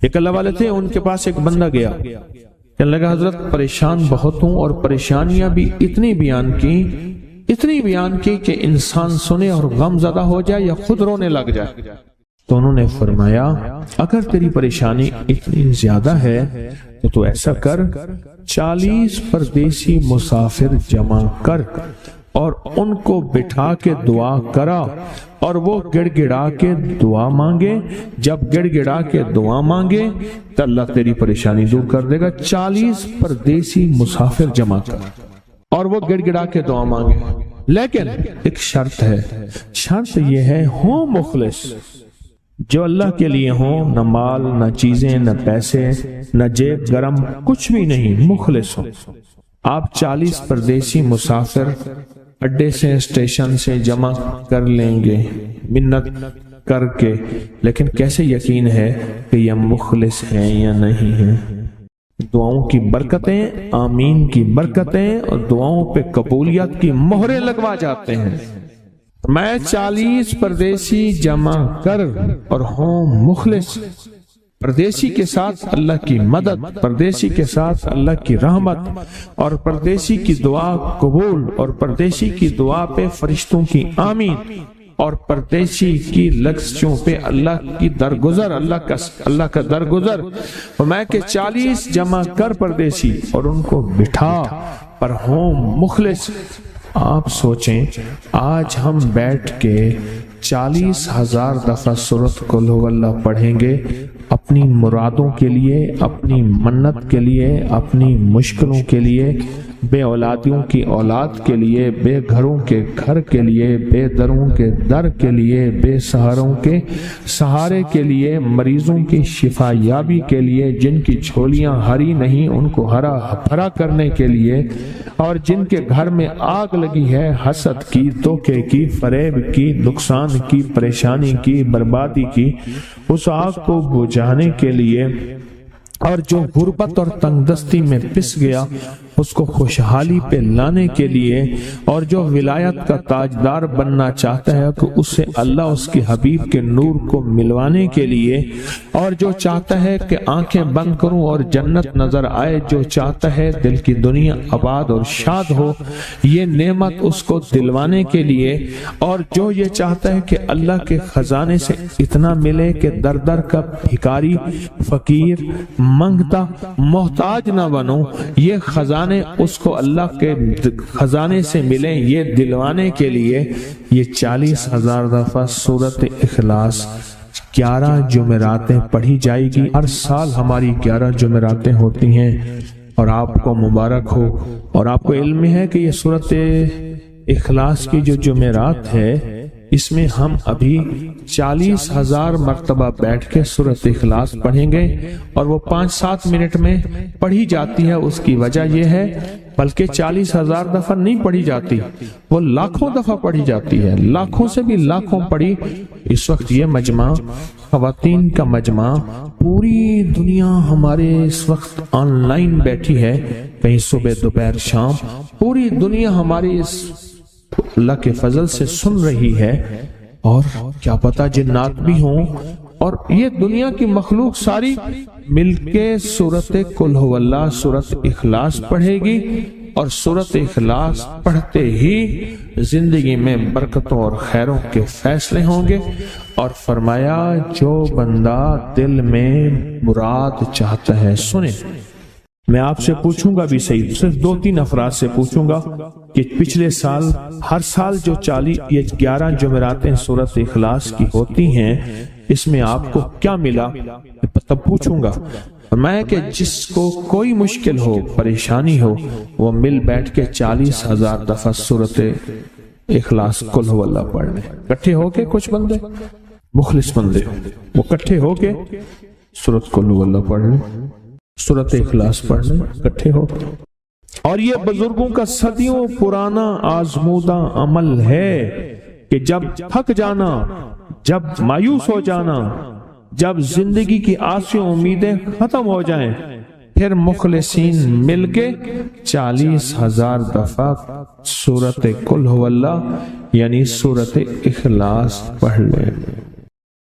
ایک اللہ والے تھے، ان کے پاس ایک بندہ گیا، کہنے لگا حضرت پریشان بہت ہوں، اور پریشانیاں بھی اتنی بیان کی کہ انسان سنے اور غم زدہ ہو جائے یا خود رونے لگ جائے۔ تو انہوں نے فرمایا اگر تیری پریشانی اتنی زیادہ ہے تو ایسا کر، 40 پردیسی مسافر جمع کر اور ان کو بٹھا کے دعا کرا، اور وہ گڑ گڑا کے دعا مانگے۔ جب گڑ گڑا کے دعا مانگے تو اللہ تیری پریشانی دور کر دے گا۔ 40 پردیسی مسافر جمع کر اور وہ گڑ گڑا کے دعا مانگے، لیکن ایک شرط ہے، شرط یہ ہے ہوں مخلص، جو اللہ کے لیے ہوں، نہ مال نہ چیزیں نہ پیسے نہ جیب گرم، کچھ بھی نہیں، مخلص ہو۔ آپ 40 پردیسی مسافر اڈے سے اسٹیشن سے جمع کر لیں گے منت کر کے، لیکن کیسے یقین ہے کہ یہ مخلص ہیں یا نہیں ہیں؟ دعاؤں کی برکتیں، آمین کی برکتیں اور دعاؤں پہ قبولیت کی مہریں لگوا جاتے ہیں۔ میں 40 پردیسی جمع کر اور ہوں مخلص، پردیسی کے ساتھ اللہ کی مدد، پردیسی کے ساتھ اللہ کی رحمت، اور پردیسی کی دعا قبول، اور پردیسی کی دعا پہ فرشتوں کی آمین، اور پردیسی کی لفظوں پہ اللہ کی درگزر، اللہ کا درگزر۔ میں کہ 40 جمع کر پردیسی اور ان کو بٹھا پر ہوں مخلص۔ آپ سوچیں آج ہم بیٹھ کے 40,000 دفعہ سورۃ قل هو اللہ پڑھیں گے، اپنی مرادوں کے لیے، اپنی منت کے لیے، اپنی مشکلوں کے لیے، بے اولادیوں کی اولاد کے لیے، بے گھروں کے گھر کے لیے، بے دروں کے در کے لیے، بے سہاروں کے سہارے کے لیے، مریضوں کی شفا یابی کے لیے، جن کی جھولیاں ہری نہیں ان کو ہرا بھرا کرنے کے لیے، اور جن کے گھر میں آگ لگی ہے حسد کی، دھوکے کی، فریب کی، نقصان کی، پریشانی کی، بربادی کی، اس آگ کو بجھانے کے لیے، اور جو غربت اور تنگ دستی میں پس گیا اس کو خوشحالی پہ لانے کے لیے، اور جو ولایت کا تاجدار بننا چاہتا ہے کہ اسے اللہ اس کے حبیب کے نور کو ملوانے کے لیے، اور جو چاہتا ہے کہ آنکھیں بند کروں اور جنت نظر آئے، جو چاہتا ہے دل کی دنیا آباد اور شاد ہو، یہ نعمت اس کو دلوانے کے لیے، اور جو یہ چاہتا ہے کہ اللہ کے خزانے سے اتنا ملے کہ در در کا بھکاری، فقیر، منگتا، محتاج نہ بنو، یہ خزانے اس کو اللہ کے خزانے سے ملیں، یہ دلوانے کے لیے یہ 40,000 دفعہ سورۃ اخلاص 11 جمعراتیں پڑھی جائے گی۔ ہر سال ہماری 11 جمعراتیں ہوتی ہیں، اور آپ کو مبارک ہو، اور آپ کو علم ہے کہ یہ سورۃ اخلاص کی جو جمعرات ہے اس میں ہم ابھی 40,000 مرتبہ بیٹھ کے سورۃ اخلاص پڑھیں گے، اور وہ 5-7 منٹ میں پڑھی جاتی ہے۔ اس کی وجہ یہ ہے بلکہ 40,000 دفعہ نہیں پڑھی جاتی، وہ لاکھوں دفعہ پڑھی جاتی ہے، لاکھوں سے بھی لاکھوں پڑھی۔ اس وقت یہ مجمع، خواتین کا مجمع، پوری دنیا ہمارے اس وقت آن لائن بیٹھی ہے، کہیں صبح دوپہر شام، پوری دنیا ہماری اس اللہ کے فضل سے سن رہی ہے، اور کیا پتہ جنات بھی ہوں، اور یہ دنیا کی مخلوق ساری مل کے سورۃ قل هو اللہ، سورۃ اخلاص پڑھے گی، اور سورۃ اخلاص پڑھتے ہی زندگی میں برکتوں اور خیروں کے فیصلے ہوں گے۔ اور فرمایا جو بندہ دل میں مراد چاہتا ہے سنے۔ میں آپ سے پوچھوں گا بھی صحیح، صرف 2-3 افراد سے پوچھوں گا کہ پچھلے سال، ہر سال جو 11 جمعراتیں سورۃ اخلاص کی ہوتی ہیں، اس میں آپ کو کیا ملا؟ تب پوچھوں گا۔ میں کہ جس کو کوئی مشکل ہو، پریشانی ہو، وہ مل بیٹھ کے 40,000 دفعہ سورۃ اخلاص قل هو اللہ پڑھ لیں، کٹھے ہو کے، کچھ بندے مخلص بندے وہ کٹھے ہو کے سورۃ قل هو اللہ پڑھ لیں، سورۃ اخلاص پڑھ لیں کٹھے ہو۔ اور یہ بزرگوں کا صدیوں پرانا آزمودہ عمل ہے کہ جب تھک جانا، جب مایوس ہو جانا، جب زندگی کی آسیں امیدیں ختم ہو جائیں، پھر مخلصین مل کے 40,000 دفعہ سورۃ قل هو اللہ یعنی سورۃ اخلاص پڑھ لیں۔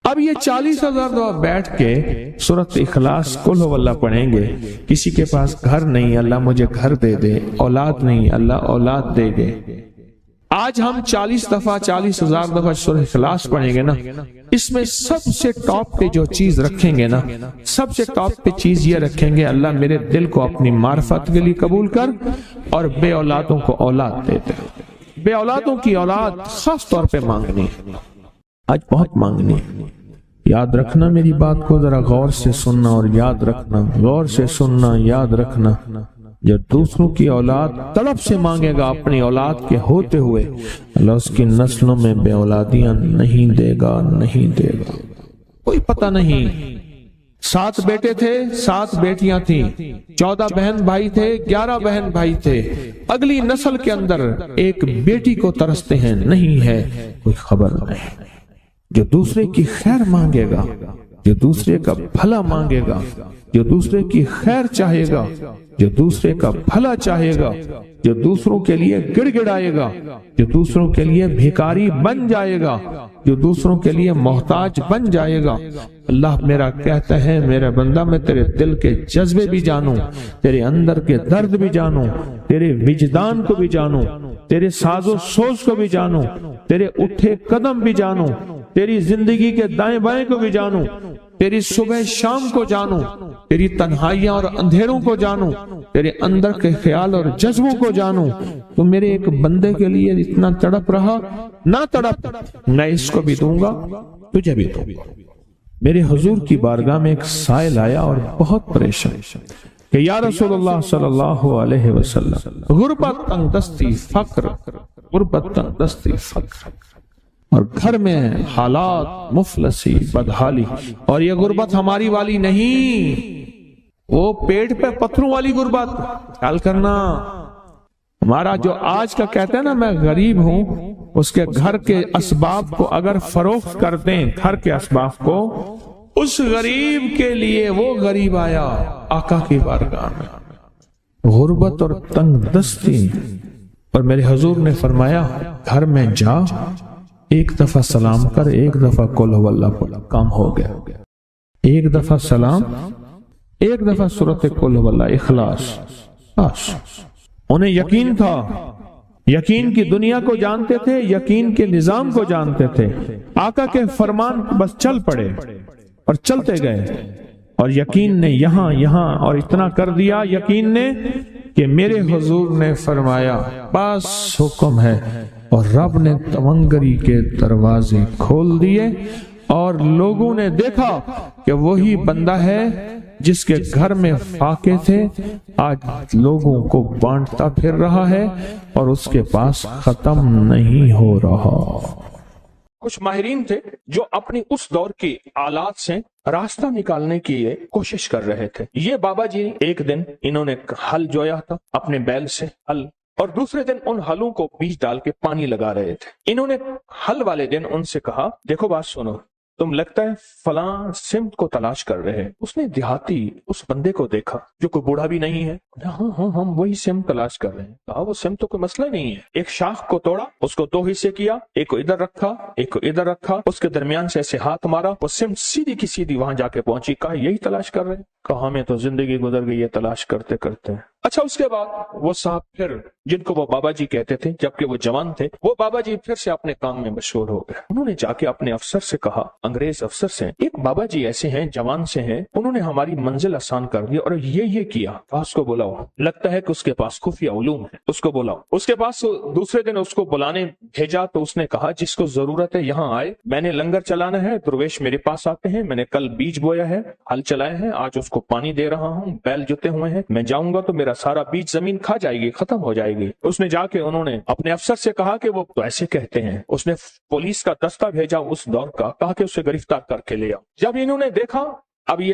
اب یہ 40,000 دفعہ بیٹھ کے سورت اخلاص قل هو اللہ پڑھیں گے. کسی کے پاس گھر نہیں، اللہ مجھے گھر دے دے. اولاد نہیں، اللہ اولاد دے دے. آج ہم 40,000 دفعہ سورہ اخلاص پڑھیں گے نا، اس میں سب سے ٹاپ پہ جو چیز رکھیں گے نا، سب سے ٹاپ پہ چیز یہ رکھیں گے، اللہ میرے دل کو اپنی معرفت کے لیے قبول کر اور بے اولادوں کو اولاد دے دے. بے اولادوں کی اولاد خاص طور پہ مانگنی، آج بہت مانگنی. یاد رکھنا میری بات کو ذرا غور سے سننا اور یاد رکھنا، غور سے سننا، یاد رکھنا. جو دوسروں کی اولاد تڑپ سے مانگے گا اپنی اولاد کے ہوتے ہوئے، اللہ اس کی نسلوں میں بے اولادیاں نہیں دے گا، نہیں دے گا. کوئی پتہ نہیں، 7 بیٹے تھے، 7 بیٹیاں تھیں، 14 بہن بھائی تھے، 11 بہن بھائی تھے. اگلی نسل کے اندر ایک بیٹی کو ترستے ہیں، نہیں ہے، کوئی خبر نہیں. جو دوسرے کی خیر مانگے گا، جو دوسرے کا بھلا مانگے گا، جو دوسرے کی خیر چاہے گا، جو دوسرے کا بھلا چاہے گا، جو دوسروں کے لیے گڑ گڑائے گا، جو دوسروں کے لیے بھیکاری بن جائے گا، جو دوسروں کے لیے محتاج بن جائے گا. اللہ میرا کہتا ہے میرا بندہ میں تیرے دل کے جذبے بھی جانوں، تیرے اندر کے درد بھی جانوں، تیرے وجدان کو بھی جانوں، تیرے ساز و سوز کو بھی جانوں، تیرے اٹھے قدم بھی جانوں، تیری زندگی کے دائیں بائیں کو بھی جانوں، تیری صبح شام کو جانوں، تیری تنہائیاں اور اندھیروں کو جانوں، تیرے اندر کے خیال اور جذبوں کو جانوں. تو میرے ایک بندے کے لیے اتنا تڑپ رہا، نہ تڑپ، میں اس کو بھی دوں گا، تجھے بھی دوں گا. میرے حضور کی بارگاہ میں ایک سائل آیا اور بہت پریشان کہ یا رسول اللہ صلی اللہ علیہ وسلم، غربت، تنگ دستی، فقر، غربت، تنگ دستی، فقر، اور گھر میں حالات مفلسی، بدحالی. اور یہ غربت ہماری والی نہیں، وہ پیٹ پہ پتھروں والی غربت. خیال کرنا، ہمارا جو آج کا کہتا ہے نا میں غریب ہوں، اس کے گھر کے اسباب کو اگر فروخت کر دیں، گھر کے اسباب کو، اس غریب کے لیے وہ غریب آیا آقا کی بارگاہ میں، غربت اور تنگ دستی. اور میرے حضور نے فرمایا گھر میں جا، ایک دفعہ سلام کر، ایک دفعہ قل هو اللہ پڑھ، کام ہو گیا. ایک دفعہ سلام، ایک دفعہ سورت قل هو اللہ اخلاص. انہیں یقین تھا، یقین کی دنیا کو جانتے تھے، یقین کے نظام کو جانتے تھے. آقا کے فرمان بس چل پڑے اور چلتے گئے، اور یقین نے یہاں اور اتنا کر دیا یقین نے کہ میرے حضور نے فرمایا بس حکم ہے، اور رب نے تونگری کے دروازے کھول دیے، اور لوگوں نے دیکھا کہ وہی بندہ ہے جس کے گھر میں فاقے تھے، آج لوگوں کو بانٹتا پھر رہا ہے اور اس کے پاس ختم نہیں ہو رہا. کچھ ماہرین تھے جو اپنی اس دور کی آلات سے راستہ نکالنے کی کوشش کر رہے تھے. یہ بابا جی ایک دن انہوں نے ہل جویا تھا اپنے بیل سے، ہل، اور دوسرے دن ان ہلوں کو بیج ڈال کے پانی لگا رہے تھے. انہوں نے ہل والے دن ان سے کہا دیکھو بات سنو، تم لگتا ہے فلاں سمت کو تلاش کر رہے ہیں. اس نے دیہاتی اس بندے کو دیکھا جو کوئی بوڑھا بھی نہیں ہے. ہاں ہم وہی سمت تلاش کر رہے ہیں. کہا وہ سمت تو کوئی مسئلہ نہیں ہے. ایک شاخ کو توڑا، اس کو 2 حصے کیا، ایک کو ادھر رکھا، ایک کو ادھر رکھا، اس کے درمیان سے ایسے ہاتھ مارا، وہ سمت سیدھی کی سیدھی وہاں جا کے پہنچی. کہا یہی تلاش کر رہے ہیں؟ کہا ہمیں تو زندگی گزر گئی ہے تلاش کرتے کرتے. اچھا، اس کے بعد وہ صاحب پھر، جن کو وہ بابا جی کہتے تھے جبکہ وہ جوان تھے، وہ بابا جی پھر سے اپنے کام میں مشغول ہو گئے. انہوں نے جا کے اپنے افسر سے کہا، انگریز افسر سے، ایک بابا جی ایسے ہیں جوان سے ہیں، انہوں نے ہماری منزل آسان کر دی اور یہ کیا. اس کو بلاؤ، لگتا ہے کہ اس کے پاس خفیہ علوم ہے، اس کو بلاؤ. اس کے پاس دوسرے دن اس کو بلانے بھیجا تو اس نے کہا جس کو ضرورت ہے یہاں آئے، میں نے لنگر چلانا ہے، درویش میرے پاس آتے ہیں، میں نے کل بیج بویا ہے، ہل چلائے ہیں، آج اس کو پانی دے رہا ہوں، بیل جتے ہوئے ہیں، میں جاؤں گا تو میرا سارا بیج زمین کھا جائے گی، ختم ہو جائے گی. اس نے جا کے انہوں نے اپنے افسر سے کہا کہ وہ تو ایسے کہتے ہیں. اس نے پولیس کا دستہ بھیجا اس دور کا، کہا کہ اسے گرفتار کر کے لے آؤ. جب انہوں نے دیکھا اب یہ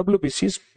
WBCs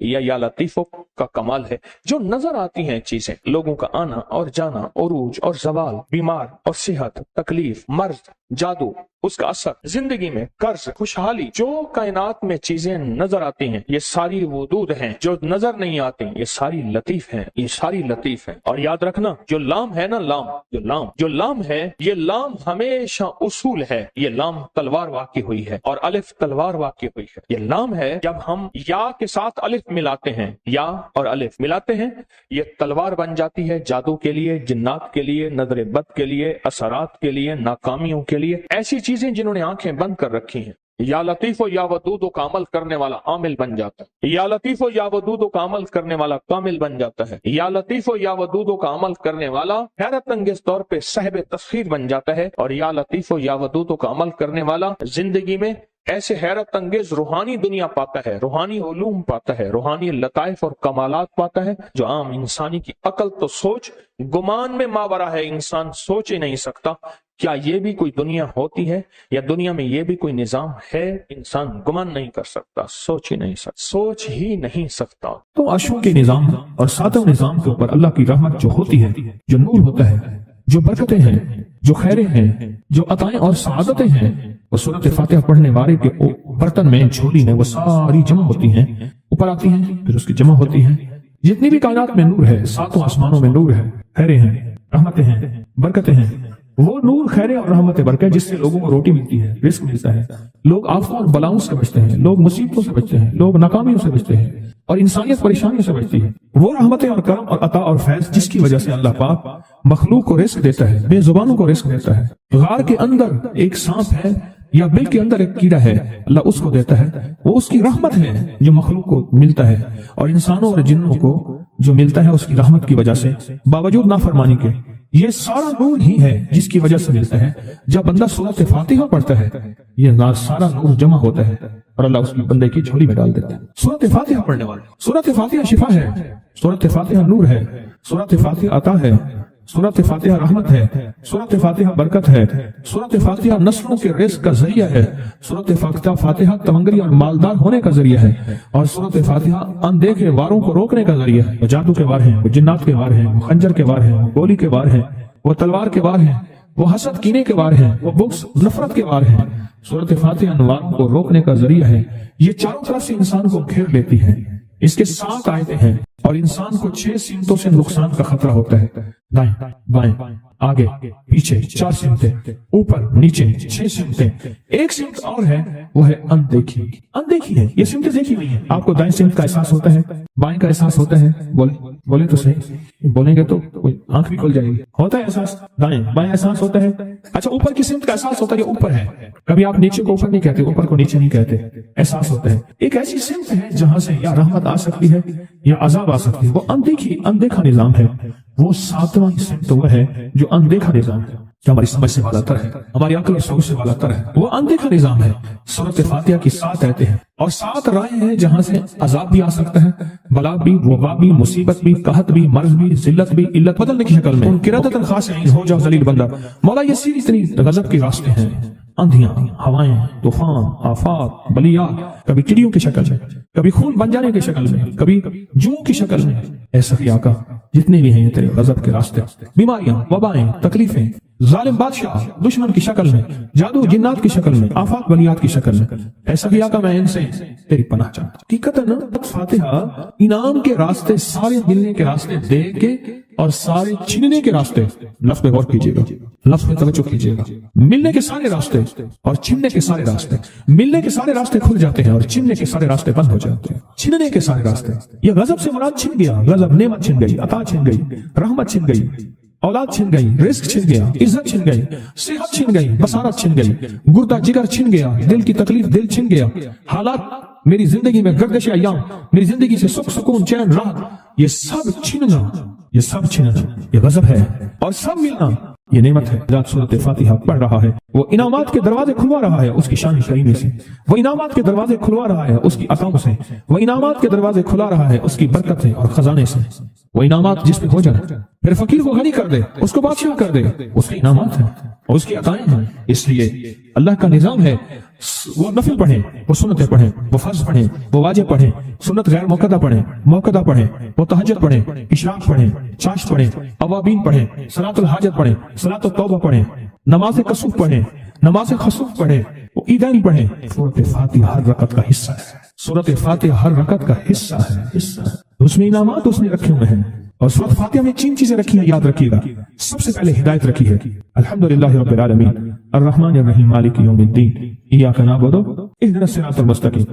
یا لطیفوں کا کمال ہے، جو نظر آتی ہیں چیزیں، لوگوں کا آنا اور جانا، عروج اور زوال، بیمار اور صحت، تکلیف، مرض، جادو، اس کا اثر، زندگی میں قرض، خوشحالی، جو کائنات میں چیزیں نظر آتی ہیں یہ ساری وجود ہیں، جو نظر نہیں آتی یہ ساری لطیف ہیں، یہ ساری لطیف ہیں۔ اور یاد رکھنا جو لام ہے نا، جو لام ہے، یہ لام ہمیشہ اصول ہے، یہ لام تلوار واقع ہوئی ہے اور الف تلوار واقع ہوئی ہے۔ یہ لام ہے، جب ہم یا کے ساتھ الف ملاتے ہیں، یا اور الف ملاتے ہیں، یہ تلوار بن جاتی ہے جادو کے لیے، جنات کے لیے، نظر بد کے لیے، اثرات کے لیے، ناکامیوں کے لیے، ایسی چیزیں جنہوں نے آنکھیں بند کر رکھی ہیں۔ یا لطیف و یا ودود کا عمل کرنے والا عامل بن جاتا ہے، یا لطیف و یا ودود کا عمل کرنے والا کامل بن جاتا ہے، یا لطیف و یا ودود کا عمل کرنے والا حیرت انگیز طور پہ صاحب تسخیر بن جاتا ہے، اور یا لطیف و یا ودود کا عمل کرنے والا زندگی میں ایسے حیرت انگیز روحانی دنیا پاتا ہے، روحانی علوم پاتا ہے، روحانی لطائف اور کمالات پاتا ہے جو عام انسانی کی عقل تو سوچ گمان میں ماورا ہے، انسان سوچ ہی نہیں سکتا۔ کیا یہ بھی کوئی دنیا ہوتی ہے، یا دنیا میں یہ بھی کوئی نظام ہے؟ انسان گمان نہیں کر سکتا، سوچ ہی نہیں سکتا۔ تو عرشوں کے نظام اور ساتوں نظام کے اوپر اللہ کی رحمت جو ہوتی ہے، جو نور ہوتا ہے، جو برکتیں ہیں، جو خیریں ہیں، جو عطائیں اور سعادتیں ہیں، وہ سورۃ فاتحہ پڑھنے والے کے برتن میں، جھولی میں وہ ساری جمع ہوتی ہیں، اوپر آتی ہیں، پھر اس کی جمع ہوتی ہیں۔ جتنی بھی کائنات میں نور ہے، ساتوں آسمانوں میں نور ہے، خیریں ہیں، رحمتیں ہیں، برکتیں ہیں، وہ نور، خیریں اور رحمت برکت جس سے لوگوں کو روٹی ملتی ہے، رزق ملتا ہے، لوگ آفتوں اور بلاؤں سے بچتے ہیں، لوگ مصیبتوں سے بچتے ہیں، لوگ ناکامیوں سے بچتے ہیں، اور انسانیت پریشانیوں سے بچتی ہے۔ وہ رحمتیں اور کرم اور عطا اور فیض جس کی وجہ سے اللہ پاک مخلوق کو رزق دیتا ہے، بے زبانوں کو رزق دیتا ہے۔ غار کے اندر ایک سانپ ہے یا بل کے اندر ایک کیڑا ہے، اللہ اس کو دیتا ہے، وہ اس کی رحمت ہے جو مخلوق کو ملتا ہے، اور انسانوں اور جنوں کو جو ملتا ہے اس کی رحمت کی وجہ سے، باوجود نافرمانی کے۔ یہ سارا نور ہی ہے جس کی وجہ سے ملتا ہے۔ جب بندہ سورۃ فاتحہ پڑھتا ہے، یہ سارا نور جمع ہوتا ہے اور اللہ اس کی بندے کی جھولی میں ڈال دیتا ہے۔ سورۃ فاتحہ پڑھنے والے، سورۃ فاتحہ شفا ہے، سورۃ فاتحہ نور ہے، سورۃ فاتحہ عطا ہے، سورۃ فاتحہ رحمت ہے، سورۃ فاتحہ برکت ہے، سورۃ فاتحہ نسلوں کے رزق کا ذریعہ ہے، سورۃ فاتحہ تمنگری اور مالدار ہونے کا ذریعہ ہے، اور سورۃ فاتحہ اندیکھے واروں کو روکنے کا ذریعہ ہے۔ وہ جادو کے وار ہیں، وہ جنات کے وار ہیں، وہ خنجر کے وار ہیں، وہ گولی کے وار ہیں، وہ تلوار کے وار ہیں، وہ حسد کینے کے وار ہیں، وہ بغض نفرت کے وار ہیں۔ سورۃ فاتحہ ان واروں کو روکنے کا ذریعہ ہے۔ یہ چاروں طرف سے انسان کو گھیر لیتی ہے۔ اس کے 7 آیتیں ہیں، اور انسان کو 6 سمتوں سے نقصان کا خطرہ ہوتا ہے، دائیں بائیں آگے پیچھے 4 سمتیں، اوپر نیچے 6 سمتیں۔ ایک سمت اور ہے، وہ ہے اندیکھی ہے۔ یہ سمتیں دیکھی ہوئی ہیں، آپ کو دائیں سمت کا احساس ہوتا ہے، بائیں کا احساس ہوتا ہے، بولے تو صحیح، بولیں گے تو آنکھ بھی کھل جائے گی۔ ہوتا ہے احساس، دائیں بائیں احساس ہوتا ہے۔ اچھا، اوپر کی سمت کا احساس ہوتا ہے، یہ اوپر ہے۔ کبھی آپ نیچے کو اوپر نہیں کہتے، اوپر کو نیچے نہیں کہتے، احساس ہوتا ہے۔ ایک ایسی سمت ہے جہاں سے یا رحمت آ سکتی ہے یا عذاب آ سکتی ہے، وہ اندیکھا نظام ہے۔ وہ 7واں سمت وہ ہے جو اندیکھا نظام ہے، جو ہماری سمجھ سے بالا تر ہے، ہماری عقل اور سوچ سے بالا تر ہے۔ وہ اندیکھا نظام ہے۔ سورۃ فاتحہ کی 7 آیتیں ہیں اور 7 راہیں ہیں جہاں سے عذاب بھی آ سکتا ہے، بلا بھی، وبا بھی، مصیبت بھی، قحط بھی، مرض بھی، ذلت بھی، علت بدلنے کی شکل میں۔ قرادۃ خاصین، ہو جاؤ ذلیل بندہ۔ مولا یہ سیدھی اتنی غضب کے راستے ہیں، اندھیاں، ہوائیں، طوفان، آفات، بلیات، کبھی چڑیوں کی شکل میں، کبھی خون بن جانے کی شکل میں، کبھی جو کی شکل میں۔ ایسا کیا کا جتنے بھی ہیں یہ تیرے غضب کے راستے، بیماریاں، وبائیں، تکلیفیں، ظالم بادشاہ دشمن کی شکل میں، جادو جنات کی شکل میں، آفات بلیات کی شکل میں۔ ایسا کیا کا میں ان سے تیری پناہ چاہتا ہوں۔ حقیقتاً فاتحہ انعام کے راستے، سارے ملنے کے راستے دے کے اور سارے چھننے کے راستے، لفظ پہ غور کیجیے گا، لفظ پہ توجہ کیجیے گا۔ ملنے کے سارے راستے اور چھننے کے سارے راستے، ملنے کے سارے راستے کھل جاتے ہیں اور چھننے کے سارے راستے بند ہو جاتے ہیں۔ چھننے کے سارے راستے، یہ غضب سے مراد چھن گیا، غضب نعمت چھن گئی، عطا چھن گئی، رحمت چھن گئی، اولاد چھن گئی، رزق چھن گیا، عزت چھن گئی، صحت چھن گئی، بصارت چھن گئی، گردہ جگر چھن گیا، دل کی تکلیف دل چھن گیا، حالات میری زندگی میں، گردش ایام میری زندگی سے، سکھ سکون چین راحت، یہ سب چھننا، یہ سب چھننا یہ غضب ہے، اور سب ملنا یہ نعمت ہے۔ جب سورۃ فاتحہ پڑھ رہا ہے، وہ انعامات کے دروازے کھلوا رہا ہے اس کی شان کریمی سے، وہ انعامات کے دروازے کھلوا رہا ہے اس کی عطاؤں سے، وہ انعامات کے دروازے کھلا رہا ہے اس کی برکت سے اور خزانے سے۔ وہ انعامات جس پہ ہو جائے، پھر فقیر کو غنی کر دے، اس کو بادشاہ کر دے، اس کے انعامات ہیں اور اس کی عطائیں ہیں۔ اس لیے اللہ کا نظام ہے وہ نفل پڑھیں، وہ سنتیں پڑھیں، وہ فرض پڑھیں، وہ واجب پڑھیں، سنت غیر موقدہ پڑھیں، موقدہ پڑھیں، وہ تہجد پڑھیں، اشراق پڑھیں، چاشت پڑھیں، اوابین پڑھیں، صلاۃ الحاجت پڑھیں، صلاۃ التوبہ پڑھیں، نماز کسوف پڑھیں، نماز خسوف پڑھیں، وہ عیدین پڑھیں۔ سورۃ فاتحہ ہر رکعت کا حصہ ہے، سورۃ فاتحہ ہر رکعت کا حصہ ہے، اس میں انعامات اس نے رکھے ہوئے ہیں۔ اور سورۃ فاتحہ میں 3 چیزیں رکھی ہیں، یاد رکھیے گا۔ سب سے پہلے ہدایت رکھی ہے، الحمدللہ رب العالمین الرحمن الرحیم مالک یوم الدین ایاک نعبد اهدنا الصراط المستقیم۔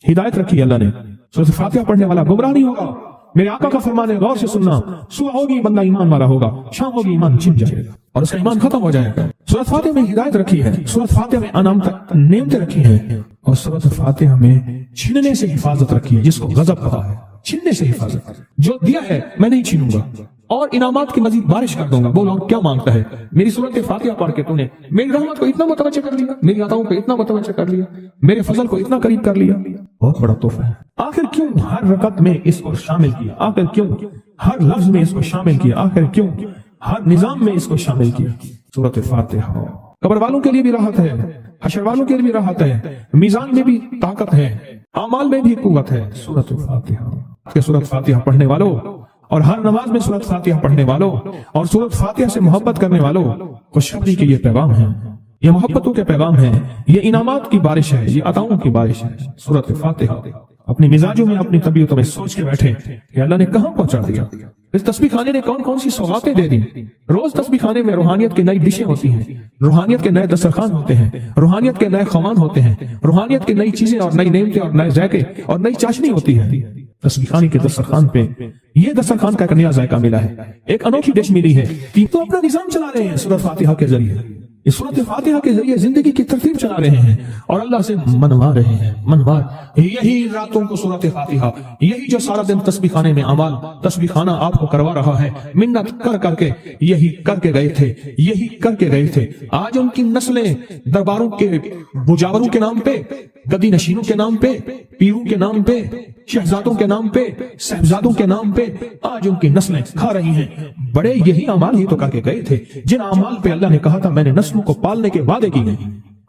ہدایت رکھی ہے اللہ نے۔ سورۃ فاتحہ پڑھنے والا گمراہ نہیں ہوگا، میرے آقا کا فرمان ہے، غور سے سننا، صبح ہوگی بندہ ایمان والا ہوگا، شام ہوگی ایمان چھن جائے گا اور اس کا ایمان ختم ہو جائے گا۔ سورۃ فاتحہ میں ہدایت رکھی ہے، سورۃ فاتحہ میں نعمتیں رکھی ہیں، اور سورۃ فاتحہ میں چھننے سے حفاظت رکھی ہے، جس کو غضب کہا ہے، چھننے سے حفاظت، جو دیا ہے میں نہیں چھینوں گا اور انعامات کی مزید بارش کر دوں گا۔ بولو کیا مانگتا ہے؟ میری سورۃ فاتحہ پڑھ کے تو نے میری رحمت کو اتنا متوجہ کر لیا، میری عطاؤں کو اتنا متوجہ کر لیا، میرے فضل کو اتنا قریب کر لیا، بہت بڑا تحفہ ہے۔ آخر کیوں ہر رکعت میں اس کو شامل کیا؟ آخر کیوں ہر لفظ میں اس کو شامل کیا؟ آخر کیوں ہر نظام میں اس کو شامل کیا؟ سورۃ فاتحہ قبر والوں کے لیے بھی راحت ہے، حشر والوں کے لیے بھی راحت ہے، میزان میں بھی طاقت ہے، اعمال میں بھی قوت ہے۔ سورۃ فاتحہ کہ سورۃ فاتحہ پڑھنے والوں اور ہر نماز میں سورۃ فاتحہ پڑھنے والوں اور سورۃ فاتحہ سے محبت کرنے والوں خوشخبری کے یہ پیغام ہیں، یہ محبتوں کے پیغام ہیں، یہ انعامات کی بارش ہے، یہ عطاؤں کی بارش ہے۔ سورۃ فاتحہ اپنی مزاجوں میں، اپنی طبیعتوں میں سوچ کے بیٹھے کہ اللہ نے کہاں پہنچا دیا، اس تسبیح خانے نے کون کون سی سوغاتیں دے دی۔ روز تسبیح خانے میں روحانیت کی نئی ڈشیں ہوتی ہیں، روحانیت کے نئے دسترخوان ہوتے ہیں، روحانیت کے نئے خوان ہوتے ہیں، روحانیت کی نئی چیزیں اور نئی نعمتیں اور نئے ذائقے اور نئی چاشنی ہوتی ہے۔ تسبیح خانے کے دسترخوان پہ یہ دسترخوان کا ایک نیا ذائقہ ملا ہے، ایک انوکھی ڈش ملی ہے کہ تو اپنا نظام چلا رہے ہیں سورۃ فاتحہ کے ذریعے، اس سورۃ فاتحہ کے ذریعے زندگی کی ترتیب چلا رہے ہیں اور اللہ سے منوا رہے ہیں، منوا۔ یہی راتوں کو سورۃ فاتحہ، یہی جو سارا دن تسبیح خانے میں اعمال تسبیح خانہ آپ کو کروا رہا ہے، منت کر کر کے یہی کر کے گئے تھے، یہی کر کے گئے تھے۔ آج ان کی نسلیں درباروں کے بجاوروں کے نام پہ، گدی نشینوں کے نام پہ، پیروں کے نام پہ، شہزادوں کے نام پہ، صاحبزادوں کے نام پہ آج ان کی نسلیں کھا رہی ہیں۔ بڑے یہی اعمال ہی تو کر کے گئے تھے جن اعمال پہ اللہ نے کہا تھا میں نے نسلوں کو پالنے کے وعدے کی ہیں،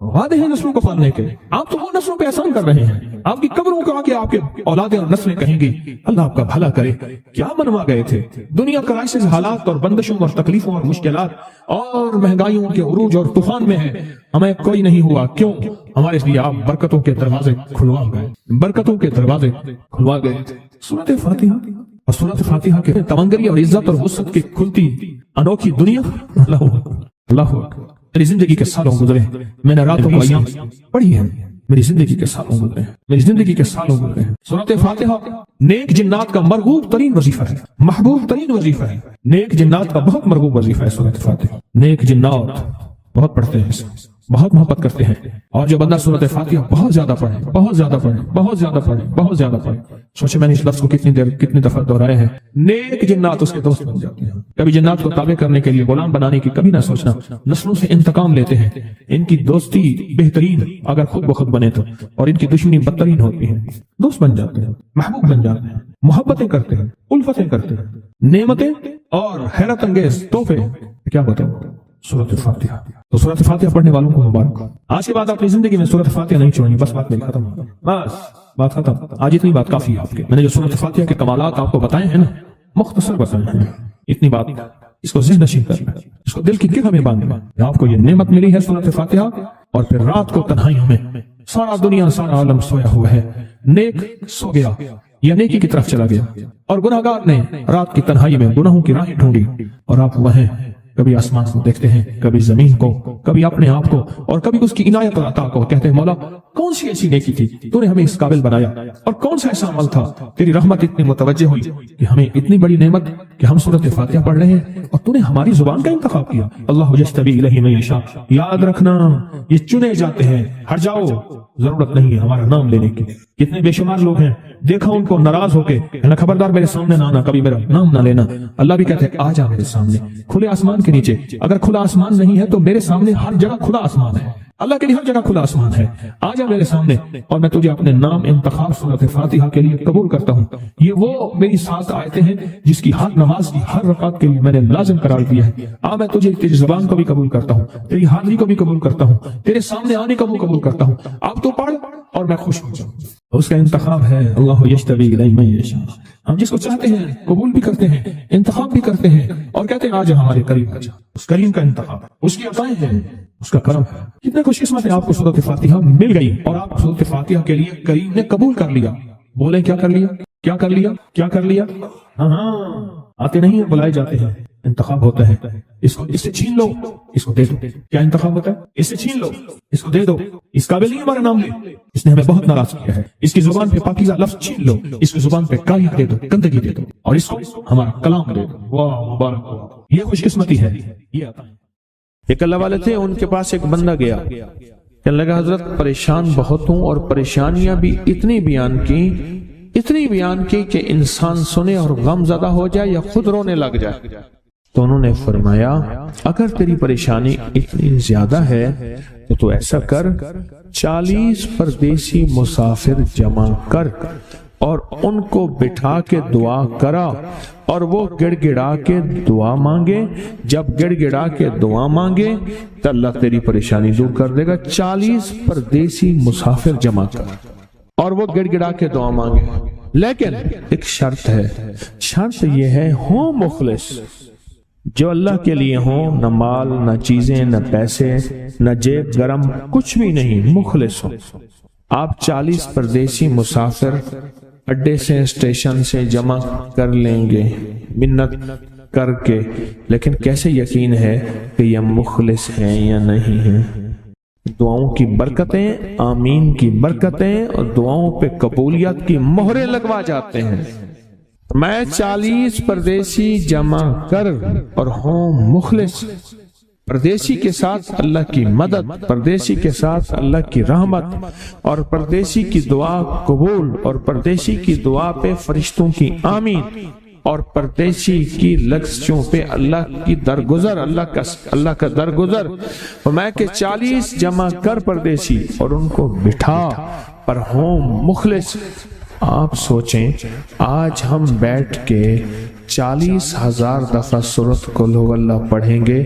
وعدے ہیں نسلوں کو پالنے کے۔ آپ تو وہ نسلوں پہ احسان کر رہے ہیں، آپ کی قبروں کو آگے آپ کے اولادیں اور نسلیں کہیں گی اللہ آپ کا بھلا کرے، کیا منوا گئے تھے۔ دنیا کرائسس، حالات اور بندشوں اور تکلیفوں اور مشکلات اور مہنگائیوں کے عروج اور طوفان میں ہے، ہمیں کوئی نہیں ہوا، کیوں؟ ہمارے لیے آپ برکتوں کے دروازے کھلوا گئے، برکتوں کے دروازے کھلوا گئے۔ سورۃ فاتحہ اور سورۃ فاتحہ کے تمنگری اور عزت اور وسعت کی کھلتی انوکھی دنیا، اللہ اللہ میری زندگی کے سالوں گزرے، میں نے راتوں کو ایام پڑھی ہیں، میری زندگی کے سالوں گزرے ہیں، میری زندگی کے سالوں گزرے ہیں۔ سورۃ فاتحہ نیک جنات کا مرغوب ترین وظیفہ ہے، محبوب ترین وظیفہ ہے، نیک جنات کا بہت مرغوب وظیفہ ہے سورۃ فاتحہ۔ نیک جنات بہت پڑھتے ہیں، بہت محبت کرتے ہیں، اور جو بندہ سورۃ فاتحہ بہت زیادہ پڑھے، بہت زیادہ پڑھے، بہت زیادہ پڑھے، بہت زیادہ پڑھے، سوچے میں نے اس لفظ کو کتنی دیر کتنی دفعہ دہرائے ہیں، نیک جنات اس کے دوست بن جاتے ہیں۔ کبھی جنات کو تابع کرنے کے لیے، غلام بنانے کی کبھی نہ سوچنا، نسلوں سے انتقام لیتے ہیں، ان کی دوستی بہترین اگر خود بخود بنے تو، اور ان کی دشمنی بدترین ہوتی ہے، دوست بن جاتے ہیں، محبوب بن جاتے ہیں، محبتیں کرتے ہیں، الفتیں کرتے ہیں، نعمتیں اور حیرت انگیز تحفے، کیا بتاؤ سورۃ فاتحہ۔ تو سورۃ فاتحہ پڑھنے والوں کو مبارک۔ آج کے بعد اپنی زندگی میں سورۃ فاتحہ نہیں چھوڑنی، بس بات میری ختم، بس بات ختم۔ آج اتنی بات کافی ہے آپ کے، میں نے جو سورۃ فاتحہ کے کمالات آپ کو بتائے ہیں نا، مختصر بتائے ہیں، اتنی بات اس کو ذہن نشین کرنا، اس کو دل کی گرہ میں باندھنا۔ آپ کو یہ نعمت ملی ہے سورۃ فاتحہ، اور پھر رات کو تنہائیوں میں سارا دنیا سارا عالم سویا ہوا ہے، نیک سو گیا یا نیکی کی طرف چلا گیا، اور گناہگار نے رات کی تنہائی میں گناہوں کی راہیں ڈھونڈی، اور آپ وہیں کبھی آسمان کو دیکھتے ہیں، کبھی زمین کو، کبھی اپنے آپ کو، اور کبھی اس کی عنایت اور عطا کو، کہتے ہیں مولا کون سی ایسی نیکی تھی تو نے ہمیں اس قابل بنایا، اور کون سا ایسا عمل تھا تیری رحمت اتنی متوجہ ہوئی کہ ہمیں اتنی بڑی نعمت کہ ہم سورۃ فاتحہ پڑھ رہے ہیں اور تو نے ہماری زبان کا انتخاب کیا۔ اللہ یجتبی الیہ من یشاء، یاد رکھنا یہ چنے جاتے ہیں، ہٹ جاؤ، ضرورت نہیں ہے ہمارا نام لینے کی۔ کتنے بے شمار لوگ ہیں، دیکھا ان کو ناراض ہو کے، خبردار میرے سامنے نہ آنا، کبھی میرا نام نہ لینا۔ اللہ بھی کہتے ہیں آ جا میرے سامنے، کھلے آسمان کے نیچے اگر کھلا آسمان نہیں ہے تو میرے سامنے ہر جگہ کھلا آسمان ہے، اللہ کے لیے ہر جگہ کھلا آسمان ہے، آ جا میرے سامنے اور میں تجھے اپنے نام انتخاب سورۃ فاتحہ کے لیے قبول کرتا ہوں۔ یہ وہ میری 7 آیتیں ہیں جس کی ہر نماز کی ہر رکعت کے لیے میں نے لازم قرار دیا ہے۔ میں تجھے تیری زبان کو بھی قبول کرتا ہوں، تیری حاضری کو بھی قبول کرتا ہوں، تیرے سامنے آنے کو بھی قبول کرتا ہوں۔ اب تو پڑھ اور میں خوش ہو جاؤں۔ اس کا انتخاب ہے اللہ یجتبی الیہ من یشاء، ہم جس کو چاہتے ہیں قبول بھی کرتے ہیں، انتخاب بھی کرتے ہیں اور کہتے ہیں آ جا ہمارے قریب آ جا۔ اس کریم کا انتخاب، اس کی عطائیں ہیں، اس کا کرم ہے۔ کتنے خوش قسمت ہے آپ کو سورۃ فاتحہ مل گئی اور آپ سورۃ فاتحہ کے لیے کریم نے قبول کر لیا۔ بولیں کیا کر لیا، کیا کر لیا، کیا کر لیا؟ ہاں آتے نہیں ہیں، بلائے جاتے ہیں۔ انتخاب ہوتا ہے، اس سے چھین لو، اس کو دے دو۔ کیا انتخاب ہوتا ہے؟ اس سے چھین لو، اس کو دے دو۔ اس قابل نہیں ہمارا نام لے، اس نے ہمیں بہت ناراض کیا ہے۔ اس کی زبان پہ پاکیزہ لفظ چھین لو، اس کی زبان پہ کالیاں دے دو، گندگی دے دو، اور اس کو ہمارا کلام دے دو۔ واہ مبارک ہو، یہ خوش قسمتی ہے، یہ آتا ہے۔ ایک اللہ والے تھے، ان کے پاس ایک بندہ گیا، کہنے لگا حضرت پریشان بہت ہوں اور پریشانیاں بھی اتنی بیان کی کہ انسان سنے اور غم زدہ ہو جائے یا خود رونے لگ جائے۔ تو انہوں نے فرمایا اگر تیری پریشانی اتنی زیادہ ہے تو ایسا کر 40 پردیسی مسافر جمع کر اور ان کو بٹھا کے دعا کرا اور وہ گڑ گڑا کے دعا مانگے۔ جب گڑ گڑا کے دعا مانگے تو اللہ تیری پریشانی دور کر دے گا۔ 40 پردیسی مسافر جمع کر اور وہ گڑ گڑا کے دعا مانگے، لیکن ایک شرط ہے، شرط یہ ہے ہوں مخلص، جو اللہ کے لیے ہوں، نہ مال نہ چیزیں نہ پیسے نہ جیب گرم، کچھ بھی نہیں، مخلص ہو۔ آپ 40 پردیسی مسافر اڈے سے اسٹیشن سے جمع کر لیں گے منت کر کے، لیکن کیسے یقین ہے کہ یہ مخلص ہیں یا نہیں ہیں؟ دعاؤں کی برکتیں، آمین کی برکتیں اور دعاؤں پہ قبولیت کی مہریں لگوا جاتے ہیں۔ میں 40 پردیسی جمع کر اور ہوں مخلص، پردیسی کے ساتھ اللہ کی مدد، پردیسی کے ساتھ اللہ کی رحمت، اور پردیسی کی دعا قبول، اور پردیسی کی دعا پہ فرشتوں کی آمین، اور پردیسی کی لفظوں پہ اللہ کی درگزر، اللہ کا درگزر۔ میں کہ 40 جمع کر پردیسی اور ان کو بٹھا پر ہوں مخلص۔ آپ سوچیں آج ہم بیٹھ کے 40,000 دفعہ سورۃ قل ہو اللہ پڑھیں گے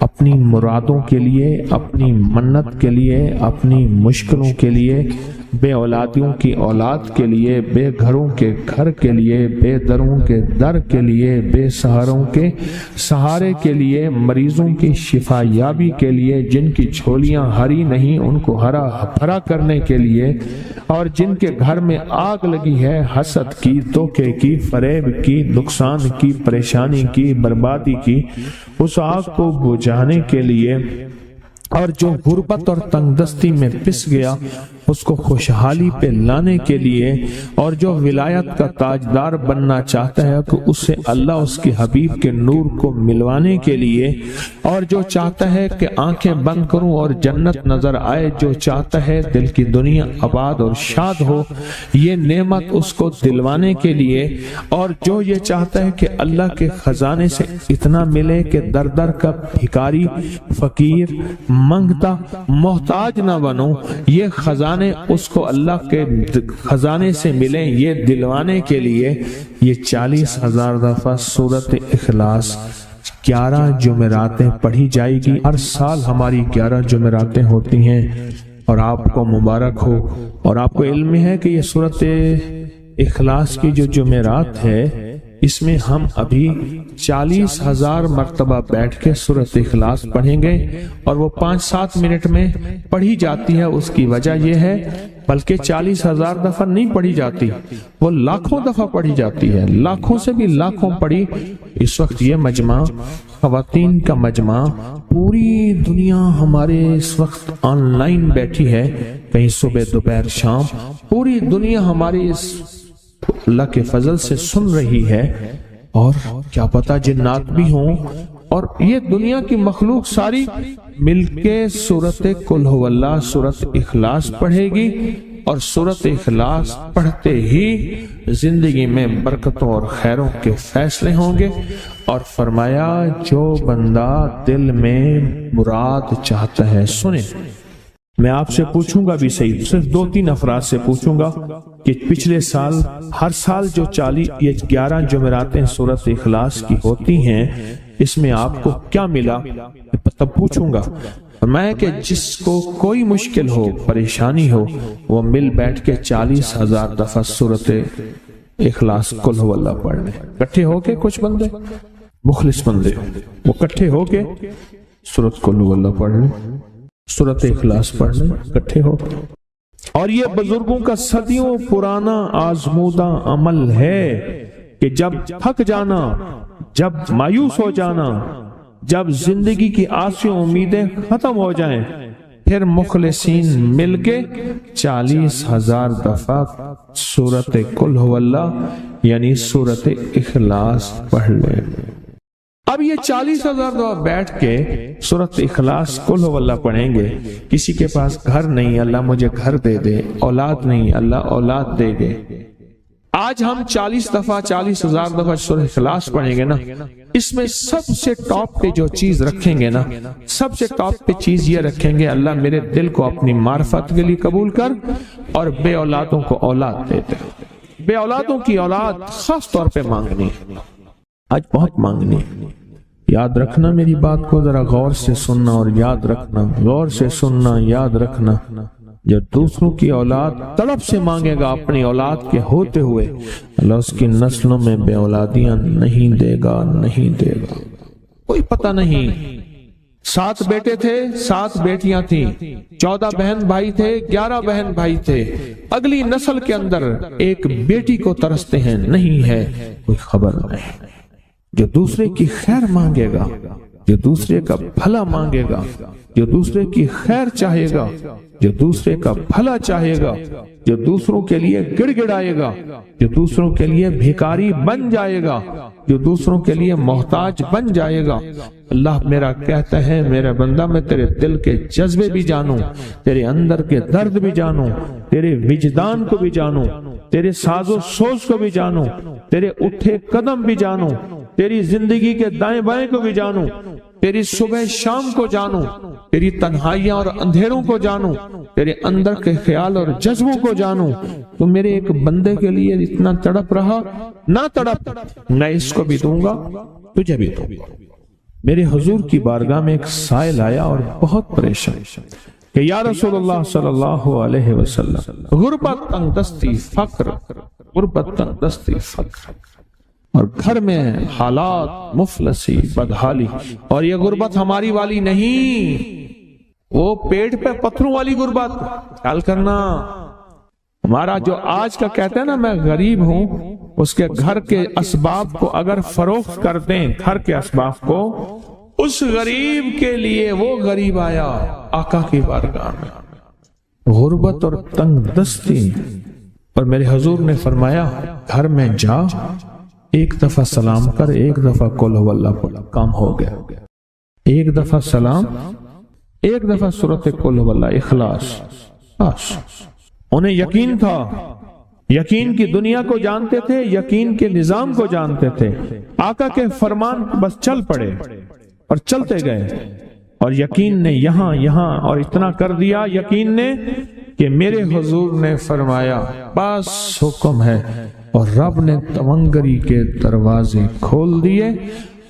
اپنی مرادوں کے لیے، اپنی منت کے لیے، اپنی مشکلوں کے لیے، بے اولادیوں کی اولاد کے لیے، بے گھروں کے گھر کے لیے، بے دروں کے در کے لیے، بے سہاروں کے سہارے کے لیے، مریضوں کی شفا یابی کے لیے، جن کی جھولیاں ہری نہیں ان کو ہرا بھرا کرنے کے لیے، اور جن کے گھر میں آگ لگی ہے حسد کی، دھوکے کی، فریب کی، نقصان کی، پریشانی کی، بربادی کی، اس آگ کو بجھانے کے لیے، اور جو غربت اور تنگ دستی میں پس گیا اس کو خوشحالی پہ لانے کے لیے، اور جو ولایت کا تاجدار بننا چاہتا ہے کہ اسے اللہ اس کے حبیب کے نور کو ملوانے کے لیے، اور جو چاہتا ہے کہ آنکھیں بند کروں اور جنت نظر آئے، جو چاہتا ہے دل کی دنیا آباد اور شاد ہو، یہ نعمت اس کو دلوانے کے لیے، اور جو یہ چاہتا ہے کہ اللہ کے خزانے سے اتنا ملے کہ در در کا بھکاری، فقیر، منگتا، محتاج نہ بنو، یہ خزانے اس کو اللہ کے خزانے سے ملیں، یہ دلوانے کے لیے یہ 40,000 دفعہ سورۃ اخلاص 11 جمعراتیں پڑھی جائے گی۔ ہر سال ہماری 11 جمعراتیں ہوتی ہیں، اور آپ کو مبارک ہو، اور آپ کو علم ہے کہ یہ سورۃ اخلاص کی جو جمعرات ہے اس میں ہم ابھی 40,000 مرتبہ بیٹھ کے سورۃ اخلاص پڑھیں گے، اور وہ 5-7 منٹ میں پڑھی جاتی ہے۔ اس کی وجہ یہ ہے بلکہ 40,000 دفعہ نہیں پڑھی جاتی، وہ لاکھوں دفعہ پڑھی جاتی ہے، لاکھوں سے بھی لاکھوں پڑھی۔ اس وقت یہ مجمع، خواتین کا مجمع، پوری دنیا ہمارے اس وقت آن لائن بیٹھی ہے، کہیں صبح دوپہر شام، پوری دنیا ہماری اس اللہ کے فضل سے سن رہی ہے، اور کیا پتا جنات بھی ہوں، اور یہ دنیا کی مخلوق ساری مل کے سورۃ قل ہو اللہ، سورۃ اخلاص پڑھے گی، اور سورت اخلاص پڑھتے ہی زندگی میں برکتوں اور خیروں کے فیصلے ہوں گے۔ اور فرمایا جو بندہ دل میں مراد چاہتا ہے، سنیں میں آپ سے پوچھوں گا بھی صحیح، صرف 2-3 افراد سے پوچھوں گا کہ پچھلے سال ہر سال جو 11 جمعراتیں سورت اخلاص کی ہوتی ہیں، اس میں آپ کو کیا ملا؟ تب پوچھوں گا۔ فرمایا کہ جس کو کوئی مشکل ہو، پریشانی ہو، وہ مل بیٹھ کے 40,000 دفعہ سورت اخلاص قل هو اللہ پڑھ لیں۔ کٹھے ہو کے کچھ بندے مخلص بندے وہ کٹھے ہو کے سورت قل هو اللہ پڑھ لیں، سورت اخلاص پڑھ لیں کٹھے ہو۔ اور یہ بزرگوں کا صدیوں پرانا آزمودہ عمل ہے کہ جب تھک جانا، جب مایوس ہو جانا، جب زندگی کی آسیں امیدیں ختم ہو جائیں، پھر مخلصین مل کے 40,000 دفعہ سورت قل هو اللہ یعنی سورت اخلاص پڑھ لیں۔ اب یہ 40,000 دفعہ بیٹھ کے سورت اخلاص قل هو اللہ پڑھیں گے۔ کسی کے پاس گھر نہیں، اللہ مجھے گھر دے دے، اولاد نہیں، اللہ اولاد دے دے۔ آج ہم 40,000 دفعہ سورہ اخلاص پڑھیں گے نا، اس میں سب سے ٹاپ پہ جو چیز رکھیں گے نا، سب سے ٹاپ پہ چیز یہ رکھیں گے، اللہ میرے دل کو اپنی معرفت کے لیے قبول کر اور بے اولادوں کو اولاد دے دے۔ بے اولادوں کی اولاد خاص طور پہ مانگنی، آج بہت مانگنی۔ یاد رکھنا میری بات کو ذرا غور سے سننا اور یاد رکھنا، غور سے سننا، یاد رکھنا۔ جب دوسروں کی اولاد تڑپ سے مانگے گا اپنی اولاد کے ہوتے ہوئے، اللہ اس کی نسلوں میں بے اولادیاں نہیں دے گا، نہیں دے گا۔ کوئی پتہ نہیں، 7 بیٹے تھے، 7 بیٹیاں تھیں، 14 بہن بھائی تھے، 11 بہن بھائی تھے، اگلی نسل کے اندر ایک بیٹی کو ترستے ہیں، نہیں ہے، کوئی خبر نہیں۔ جو دوسرے کی خیر مانگے گا، جو دوسرے کا بھلا مانگے گا، جو دوسرے کی خیر چاہے گا، جو دوسرے کا بھلا چاہے گا، جو دوسروں کے لیے گڑ گڑائے گا، جو دوسروں کے لیے بھیکاری بن جائے گا، جو دوسروں کے لیے محتاج بن جائے گا، اللہ میرا کہتا ہے میرا بندہ میں تیرے دل کے جذبے بھی جانوں، تیرے اندر کے درد بھی جانوں، تیرے وجدان کو بھی جانوں، تیرے ساز و سوز کو بھی جانوں، تیرے اٹھے قدم بھی جانوں، تیری زندگی کے دائیں بائیں کو بھی جانوں، تیری صبح شام کو جانوں، تیری تنہائیاں اور اندھیروں کو جانوں، تیرے اندر کے خیال اور جذبوں کو جانوں۔ تو میرے ایک بندے کے لیے اتنا تڑپ رہا، نہ تڑپ، میں اس کو بھی دوں گا، تجھے بھی دوں گا۔ میرے حضور کی بارگاہ میں ایک سائل آیا اور بہت پریشان کہ یا رسول اللہ صلی اللہ علیہ وسلم، غربت، تنگ دستی، فقر، غربت، تنگ دستی، فقر، اور گھر میں حالات مفلسی، بدحالی، اور یہ غربت ہماری والی نہیں، وہ پیٹ پہ پتھروں والی غربت۔ خیال کرنا، ہمارا جو آج کا کہتے ہیں نا میں غریب ہوں، اس کے گھر کے اسباب کو اگر فروخت کر دیں، گھر کے اسباب کو، اس غریب کے لیے وہ غریب آیا آقا کی بارگاہ میں، غربت اور تنگ دستی، اور میرے حضور نے فرمایا گھر میں جا، ایک دفعہ سلام کر، ایک دفعہ قل هو اللہ پڑھ، کام ہو گیا۔ ایک دفعہ سلام، ایک دفعہ سورت قل هو اللہ اخلاص، بس۔ انہیں یقین تھا، یقین کی دنیا کو جانتے تھے، یقین کے نظام کو جانتے تھے، آقا کے فرمان بس چل پڑے اور چلتے گئے، اور یقین نے یہاں اور اتنا کر دیا یقین نے کہ میرے حضور نے فرمایا بس حکم ہے، اور رب نے تونگری کے دروازے کھول دیے،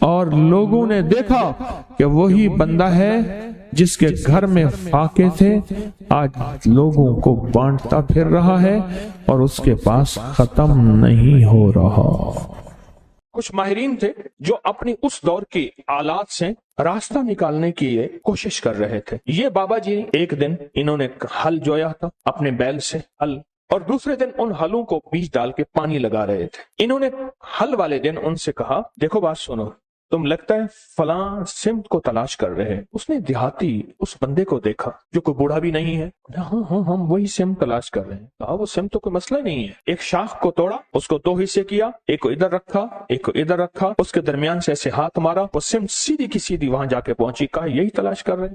اور لوگوں نے دیکھا کہ وہی بندہ ہے جس کے گھر میں فاقے تھے، آج لوگوں کو بانٹتا پھر رہا ہے اور اس کے پاس ختم نہیں ہو رہا۔ کچھ ماہرین تھے جو اپنی اس دور کی آلات سے راستہ نکالنے کی کوشش کر رہے تھے۔ یہ بابا جی ایک دن انہوں نے ہل جویا تھا اپنے بیل سے، ہل، اور دوسرے دن ان ہلوں کو بیج ڈال کے پانی لگا رہے تھے۔ انہوں نے ہل والے دن ان سے کہا دیکھو بات سنو، تم لگتا ہے فلاں سمت کو تلاش کر رہے ہیں۔ اس نے دیہاتی اس بندے کو دیکھا جو کوئی بوڑھا بھی نہیں ہے، ہاں ہم وہی سمت تلاش کر رہے ہیں۔ کہا وہ سمت تو کوئی مسئلہ نہیں ہے۔ ایک شاخ کو توڑا، اس کو 2 حصے کیا، ایک کو ادھر رکھا، ایک کو ادھر رکھا، اس کے درمیان سے ایسے ہاتھ مارا، وہ سمت سیدھی کی سیدھی وہاں جا کے پہنچی۔ کہا یہی تلاش کر رہے ہیں؟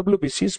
WBCs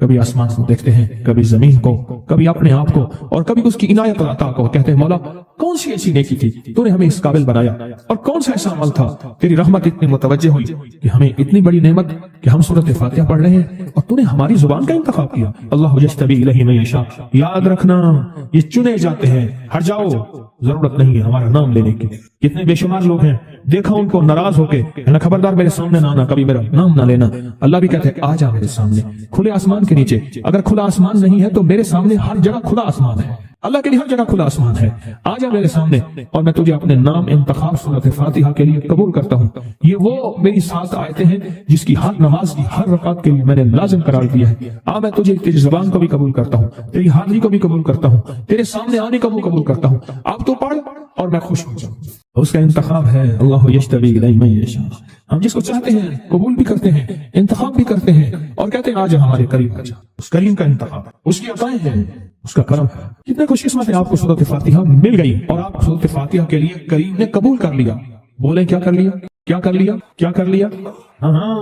کبھی آسمان کو دیکھتے ہیں، کبھی زمین کو، کبھی اپنے آپ کو، اور کبھی اس کی عنایت اور عطا کو. کہتے ہیں مولا کون سی ایسی نیکی تھی تو نے ہمیں اس قابل بنایا، اور کون سا ایسا عمل تھا تیری رحمت اتنی متوجہ ہوئی کہ ہمیں اتنی بڑی نعمت کہ ہم سورۃ فاتحہ پڑھ رہے ہیں اور تو نے ہماری زبان کا انتخاب کیا. اللہ یجتبی الیہ من یشاء، یاد رکھنا یہ چنے جاتے ہیں. ہٹ جاؤ، ضرورت نہیں ہے ہمارا نام لینے کی. کتنے بے شمار لوگ ہیں، دیکھا ان کو ناراض ہو کے نہ خبردار میرے سامنے نہ آنا، کبھی میرا نام نہ لینا. اللہ بھی کہتے ہیں آ جا میرے سامنے کھلے آسمان کے نیچے. اگر کھلا آسمان نہیں ہے تو میرے سامنے ہر جگہ کھلا آسمان ہے. اللہ کے لیے ہر جگہ کھلا آسمان ہے. آ جا میرے سامنے اور میں تجھے اپنے نام انتخاب سورۃ فاتحہ کے لیے قبول کرتا ہوں. یہ وہ میری 7 آیتیں ہیں جس کی ہر نماز کی ہر رکعت کے لیے میں نے لازم قرار دیا ہے. میں تجھے تیری زبان کو بھی قبول کرتا ہوں، تیری حاضری کو بھی قبول کرتا ہوں، تیرے سامنے آنے کو بھی قبول کرتا ہوں. اب تو پڑھ اور میں خوش ہو جاؤں. اس کا انتخاب ہے اللہ یجتبی الیہ من یشاء. ہم جس کو چاہتے ہیں قبول بھی کرتے ہیں، انتخاب بھی کرتے ہیں اور کہتے ہیں آ جا ہمارے قریب آ جا. اس کریم کا انتخاب، اس کی عطائیں ہیں، اس کا کرم ہے. کتنے خوش قسمت ہے آپ کو سورۃ فاتحہ مل گئی اور آپ سورۃ فاتحہ کے لیے کریم نے قبول کر لیا. بولے کیا کر لیا، کیا کر لیا، کیا کر لیا؟ ہاں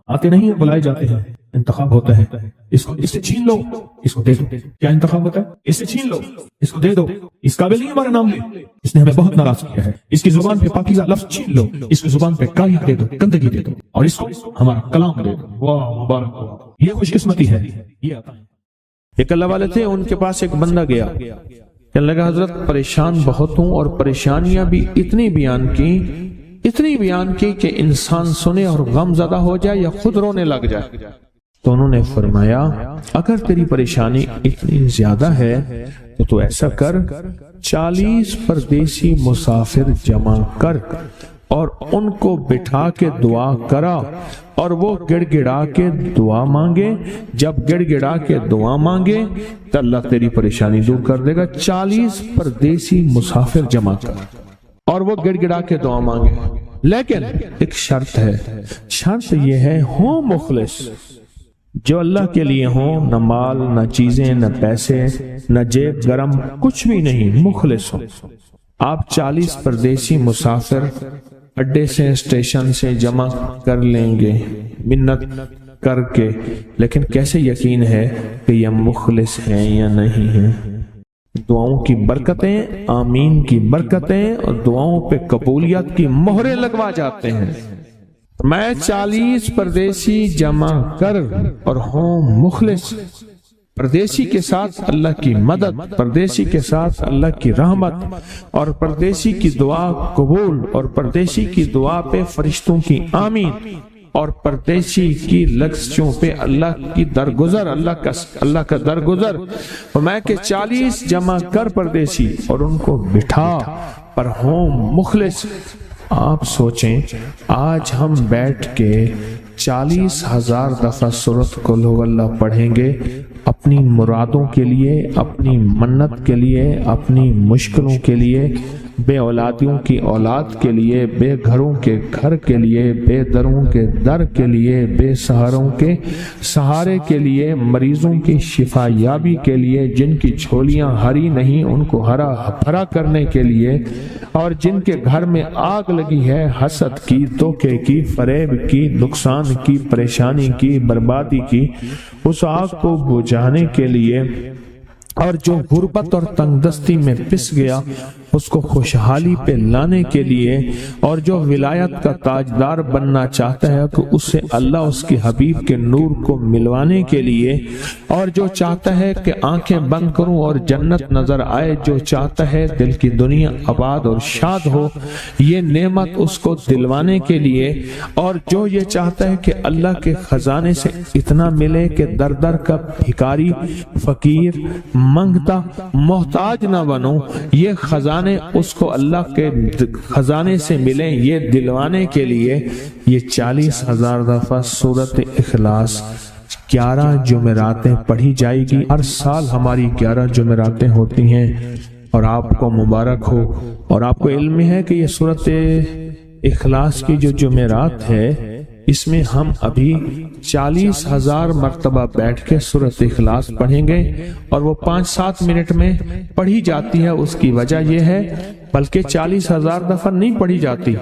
آتے نہیں ہیں، بلائے جاتے ہیں. انتخاب ہوتا ہے اس کو، اس سے چھین لو، اس کو دے دو. کیا انتخاب ہوتا ہے؟ اس سے چھین لو، اس کو دے دو. اس قابل نہیں ہمارا نام لے، اس نے ہمیں بہت ناراض کیا ہے. اس کی زبان پہ پاکیزہ لفظ چھین لو، اس کی زبان پہ کالیاں دے دو، گندگی دے دو، اور اس کو ہمارا کلام دے دو. واہ مبارک ہو. یہ خوش قسمتی ہے. یہ آتا ہے. ایک اللہ والے تھے، ان کے پاس ایک بندہ گیا. کہنے لگا حضرت پریشان بہت ہوں اور پریشانیاں بھی اتنی بیان کی کہ انسان سنے اور غم زدہ ہو جائے یا خود رونے لگ جائے. تو انہوں نے فرمایا اگر تیری پریشانی اتنی زیادہ ہے تو ایسا کر 40 پردیسی مسافر جمع کر اور ان کو بٹھا کے دعا کرا اور وہ گڑ گڑا کے دعا مانگے. جب گڑ گڑا کے دعا مانگے تو اللہ تیری پریشانی دور کر دے گا. 40 پردیسی مسافر جمع کر اور وہ گڑ گڑا کے دعا مانگے. لیکن ایک شرط ہے، شرط یہ ہے ہو مخلص، جو اللہ کے لیے ہوں، نہ مال نہ چیزیں نہ پیسے نہ جیب گرم کچھ بھی نہیں، مخلص ہو. آپ 40 پردیسی مسافر اڈے سے اسٹیشن سے جمع کر لیں گے منت کر کے، لیکن کیسے یقین ہے کہ یہ مخلص ہیں یا نہیں ہیں؟ دعاؤں کی برکتیں، آمین کی برکتیں اور دعاؤں پہ قبولیت کی مہریں لگوا جاتے ہیں. میں 40 پردیسی جمع کر اور ہوں مخلص. پردیسی کے ساتھ اللہ کی مدد، پردیسی کے ساتھ اللہ کی رحمت، اور پردیسی کی دعا قبول، اور پردیسی کی دعا پہ فرشتوں کی آمین، اور پردیسی کی لفظوں پہ اللہ کی درگزر، اللہ کا درگزر. میں کہ 40 جمع کر پردیسی اور ان کو بٹھا پر ہوں مخلص. آپ سوچیں آج ہم بیٹھ کے 40,000 دفعہ سورۃ قل ہو اللہ پڑھیں گے اپنی مرادوں کے لیے، اپنی منت کے لیے، اپنی مشکلوں کے لیے، بے اولادیوں کی اولاد کے لیے، بے گھروں کے گھر کے لیے، بے دروں کے در کے لیے، بے سہاروں کے سہارے کے لیے، مریضوں کی شفا یابی کے لیے، جن کی جھولیاں ہری نہیں ان کو ہرا بھرا کرنے کے لیے، اور جن کے گھر میں آگ لگی ہے حسد کی، دھوکے کی، فریب کی، نقصان کی، پریشانی کی، بربادی کی، اس آگ کو بجھانے کے لیے، اور جو غربت اور تنگ دستی میں پس گیا اس کو خوشحالی پہ لانے کے لیے، اور جو ولایت کا تاجدار بننا چاہتا ہے کہ اسے اللہ اس کے حبیب کے نور کو ملوانے کے لیے، اور جو چاہتا ہے کہ آنکھیں بند کروں اور جنت نظر آئے، جو چاہتا ہے دل کی دنیا آباد اور شاد ہو، یہ نعمت اس کو دلوانے کے لیے، اور جو یہ چاہتا ہے کہ اللہ کے خزانے سے اتنا ملے کہ در در کا بھکاری، فقیر، منگتا، محتاج نہ بنو، یہ خزانے اس کو اللہ کے خزانے سے ملے، یہ دلوانے کے لیے یہ 40,000 دفعہ سورۃ اخلاص 11 جمعراتیں پڑھی جائے گی. ہر سال ہماری 11 جمعراتیں ہوتی ہیں اور آپ کو مبارک ہو. اور آپ کو علم ہے کہ یہ سورۃ اخلاص کی جو جمعرات ہے اس میں ہم ابھی 40,000 مرتبہ بیٹھ کے سورۃ اخلاص پڑھیں گے، اور وہ 5-7 منٹ میں پڑھی جاتی ہے. اس کی وجہ یہ ہے بلکہ 40,000 دفعہ نہیں پڑھی جاتی،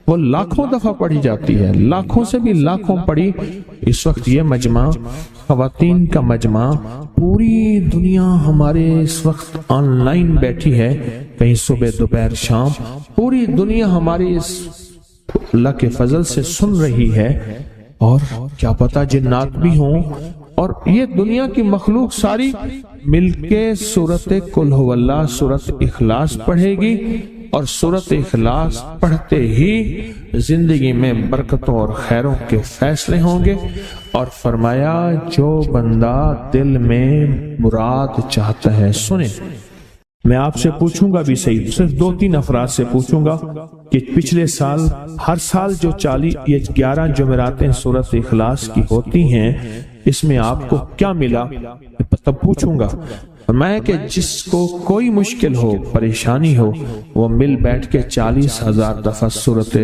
وہ لاکھوں دفعہ پڑھی جاتی ہے، لاکھوں سے بھی لاکھوں پڑھی اس وقت یہ مجمع خواتین کا مجمع، پوری دنیا ہمارے اس وقت آن لائن بیٹھی ہے، کہیں صبح دوپہر شام، پوری دنیا ہماری اس اللہ کے فضل سے سن رہی ہے، اور کیا پتا جنات بھی ہوں، اور یہ دنیا کی مخلوق ساری مل کے سورت قل هو اللہ، سورت اخلاص پڑھے گی، اور سورت اخلاص پڑھتے ہی زندگی میں برکتوں اور خیروں کے فیصلے ہوں گے۔ اور فرمایا جو بندہ دل میں مراد چاہتا ہے، سنیں میں آپ سے پوچھوں گا بھی صحیح، صرف 2-3 افراد سے پوچھوں گا کہ پچھلے سال ہر سال جو 11 جمعراتیں سورت اخلاص کی ہوتی ہیں، اس میں آپ کو کیا ملا؟ تب پوچھوں گا۔ میں کہ جس کو کوئی مشکل ہو، پریشانی ہو، وہ مل بیٹھ کے 40,000 دفعہ سورت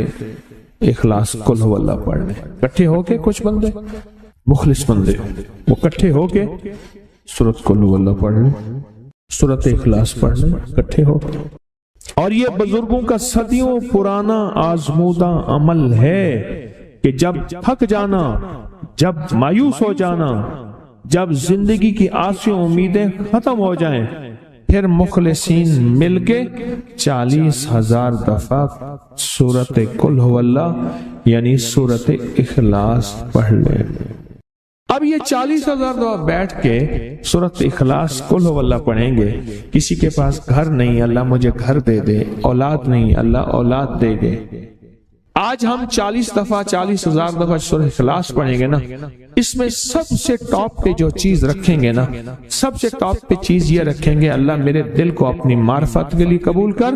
اخلاص قل هو اللہ پڑھ لیں، کٹھے ہو کے۔ کچھ بندے مخلص بندے وہ کٹھے ہو کے سورت قل هو اللہ پڑھ لیں، سورت اخلاص پڑھ لیں کٹھے ہو۔ اور یہ بزرگوں کا صدیوں پرانا آزمودہ عمل ہے کہ جب تھک جانا، جب مایوس ہو جانا، جب زندگی کی آسیں امیدیں ختم ہو جائیں، پھر مخلصین مل کے 40,000 دفعہ سورت قل هو اللہ یعنی سورت اخلاص پڑھ لیں۔ اب یہ 40,000 دفعہ بیٹھ کے سورت اخلاص قل هو اللہ پڑھیں گے۔ کسی کے پاس گھر نہیں، اللہ مجھے گھر دے دے، اولاد نہیں، اللہ اولاد دے دے۔ آج ہم 40,000 دفعہ سورہ اخلاص پڑھیں گے نا، اس میں سب سے ٹاپ پہ جو چیز رکھیں گے نا، سب سے ٹاپ پہ چیز یہ رکھیں گے، اللہ میرے دل کو اپنی معرفت کے لیے قبول کر،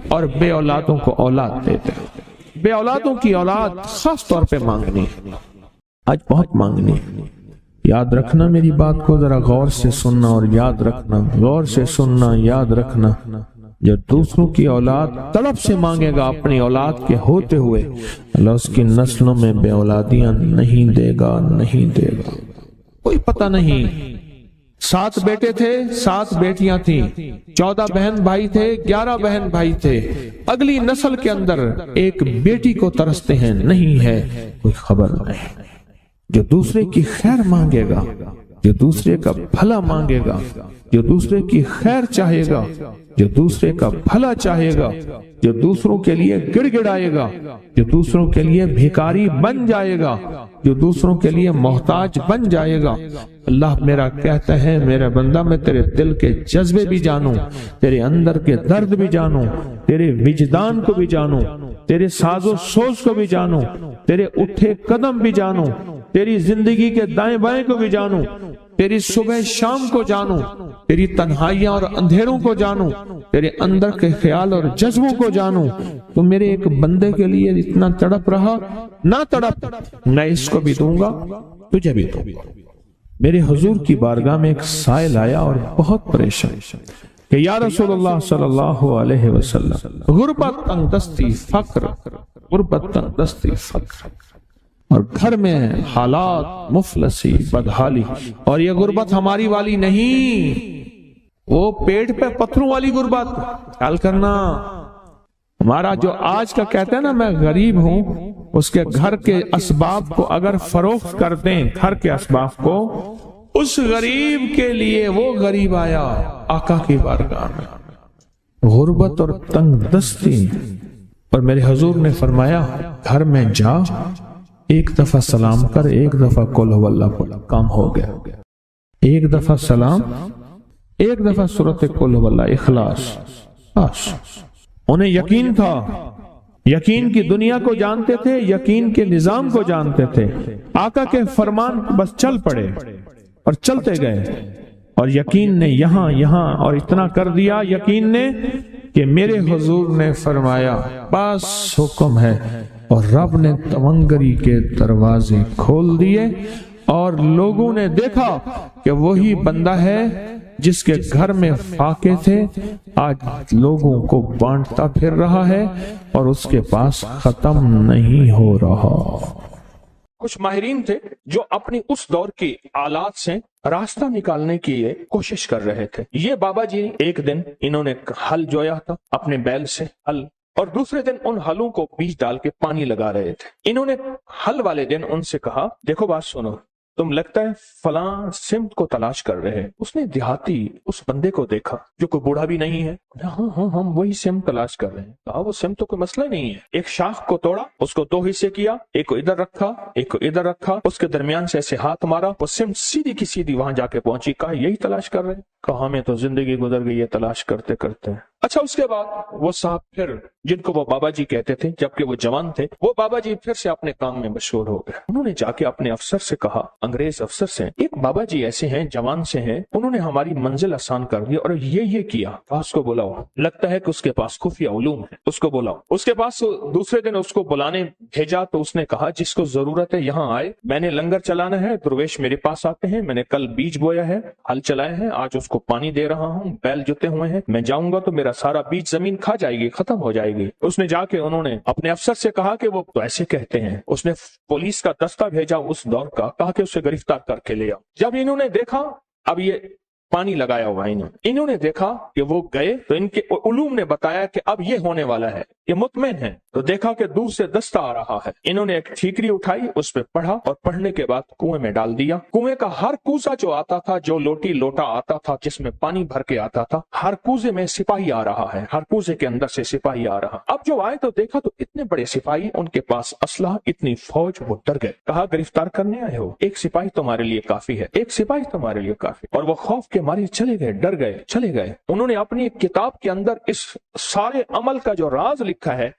اور بے اولادوں کو اولاد دے دے۔ بے اولادوں کی اولاد خاص طور پہ مانگنی، آج بہت مانگنی۔ یاد رکھنا میری بات کو ذرا غور سے سننا اور یاد رکھنا، غور سے سننا، یاد رکھنا۔ جو دوسروں کی اولاد تڑپ سے مانگے گا اپنی اولاد کے ہوتے ہوئے، اللہ اس کی نسلوں میں بے اولادیاں نہیں دے گا، نہیں دے گا۔ کوئی پتہ نہیں، 7 بیٹے تھے، 7 بیٹیاں تھیں، 14 بہن بھائی تھے، 11 بہن بھائی تھے، اگلی نسل کے اندر ایک بیٹی کو ترستے ہیں، نہیں ہے، کوئی خبر نہیں۔ جو دوسرے کی خیر مانگے گا، جو دوسرے کا بھلا مانگے گا، جو دوسرے کی خیر چاہے گا، جو دوسرے کا بھلا چاہے گا، جو دوسروں کے لیے گڑ گڑائے گا، جو دوسروں کے لیے بھیکاری بن جائے گا، جو دوسروں کے لیے محتاج بن جائے گا، اللہ میرا کہتا ہے میرا بندہ میں تیرے دل کے جذبے بھی جانوں، تیرے اندر کے درد بھی جانوں، تیرے وجدان کو بھی جانوں، تیرے ساز و سوز کو بھی جانوں، تیرے اٹھے قدم بھی جانوں، تیری زندگی کے دائیں بائیں کو بھی جانوں، تیری صبح شام کو جانوں، تیری تنہائیاں اور اندھیروں کو جانوں، تیرے اندر کے خیال اور جذبوں کو جانوں۔ تو میرے ایک بندے کے لیے اتنا تڑپ رہا، نہ تڑپ، میں اس کو بھی دوں گا، تجھے بھی دوں گا۔ میرے حضور کی بارگاہ میں ایک سائل آیا اور بہت پریشان کہ یا رسول اللہ صلی اللہ علیہ وسلم، غربت تنگ دستی فقر، غربت تنگ دستی فقر، اور گھر میں حالات مفلسی بدحالی، اور یہ غربت ہماری والی نہیں، وہ پیٹ پہ پتھروں والی غربت۔ خیال کرنا، ہمارا جو آج کا کہتے ہیں نا میں غریب ہوں، اس کے گھر کے اسباب کو اگر فروخت کر دیں، گھر کے اسباب کو، اس غریب کے لیے وہ غریب آیا آقا کی بارگاہ میں، غربت اور تنگ دستی، اور میرے حضور نے فرمایا گھر میں جا، ایک دفعہ سلام کر، ایک دفعہ قل هو اللہ پڑھ، کام ہو گیا۔ ایک دفعہ سلام، ایک دفعہ سورت قل هو اللہ اخلاص، بس۔ انہیں یقین تھا، یقین کی دنیا کو جانتے تھے، یقین کے نظام کو جانتے تھے، آقا کے فرمان بس چل پڑے اور چلتے گئے، اور یقین نے یہاں اور اتنا کر دیا یقین نے کہ میرے حضور نے فرمایا بس حکم ہے، اور رب نے تونگری کے دروازے کھول دیے، اور لوگوں نے دیکھا کہ وہی بندہ ہے جس کے گھر میں فاقے تھے، آج لوگوں کو بانٹتا پھر رہا ہے، اور اس کے پاس ختم نہیں ہو رہا۔ کچھ ماہرین تھے جو اپنی اس دور کی آلات سے راستہ نکالنے کی کوشش کر رہے تھے۔ یہ بابا جی ایک دن انہوں نے ہل جویا تھا، اپنے بیل سے ہل اور دوسرے دن ان ہلوں کو بیج ڈال کے پانی لگا رہے تھے۔ انہوں نے ہل والے دن ان سے کہا دیکھو بات سنو، تم لگتا ہے فلاں سمت کو تلاش کر رہے ہیں۔ اس نے دیہاتی اس بندے کو دیکھا جو کوئی بوڑھا بھی نہیں ہے، ہاں ہم وہی سمت تلاش کر رہے ہیں۔ کہا وہ سمت تو کوئی مسئلہ نہیں ہے۔ ایک شاخ کو توڑا، اس کو 2 حصے کیا، ایک کو ادھر رکھا ایک کو ادھر رکھا، اس کے درمیان سے ایسے ہاتھ مارا، وہ سمت سیدھی کی سیدھی وہاں جا کے پہنچی۔ کہا یہی تلاش کر رہے ہیں؟ کہا ہمیں تو زندگی گزر گئی ہے تلاش کرتے کرتے۔ اچھا اس کے بعد وہ صاحب پھر جن کو وہ بابا جی کہتے تھے جبکہ وہ جوان تھے، وہ بابا جی پھر سے اپنے کام میں مشغول ہو گئے۔ انہوں نے جا کے اپنے افسر سے کہا، انگریز افسر سے، ایک بابا جی ایسے ہیں جوان سے ہیں، انہوں نے ہماری منزل آسان کر دی اور یہ کیا۔ کہا اس کو بلاؤ، لگتا ہے کہ اس کے پاس خفیہ علوم ہے، اس کو بلاؤ۔ اس کے پاس دوسرے دن اس کو بلانے بھیجا تو اس نے کہا جس کو ضرورت ہے یہاں آئے، میں نے لنگر چلانا ہے، درویش میرے پاس آتے ہیں، میں نے کل بیج بویا ہے، ہل چلائے ہیں، آج اس کو پانی دے رہا ہوں، بیل جتے ہوئے ہیں، میں جاؤں گا تو میرا سارا بیج زمین کھا جائے گی، ختم ہو جائے گی۔ اس نے جا کے انہوں نے اپنے افسر سے کہا کہ وہ تو ایسے کہتے ہیں۔ اس نے پولیس کا دستہ بھیجا اس دور کا، کہا کہ اسے گرفتار کر کے لے آؤ۔ جب انہوں نے دیکھا اب یہ پانی لگایا ہوا انہوں نے دیکھا کہ وہ گئے تو ان کے علوم نے بتایا کہ اب یہ ہونے والا ہے، یہ مطمئن ہے، تو دیکھا کہ دور سے دستہ آ رہا ہے۔ انہوں نے ایک ٹھیکری اٹھائی، اس پہ پڑھا اور پڑھنے کے بعد کنویں میں ڈال دیا۔ کنویں کا ہر کوزہ جو آتا تھا، جو لوٹی لوٹا آتا تھا جس میں پانی بھر کے آتا تھا، ہر کوزے میں سپاہی آ رہا ہے، ہر کوزے کے اندر سے سپاہی آ رہا۔ اب جو آئے تو دیکھا تو اتنے بڑے سپاہی، ان کے پاس اسلحہ، اتنی فوج، وہ ڈر گئے۔ کہا گرفتار کرنے آئے ہو؟ ایک سپاہی تمہارے لیے کافی ہے، ایک سپاہی تمہارے لیے کافی۔ اور وہ خوف کے مارے چلے گئے، ڈر گئے، چلے گئے۔ انہوں نے اپنی ایک کتاب کے اندر اس سارے عمل کا جو راز لکھا ہے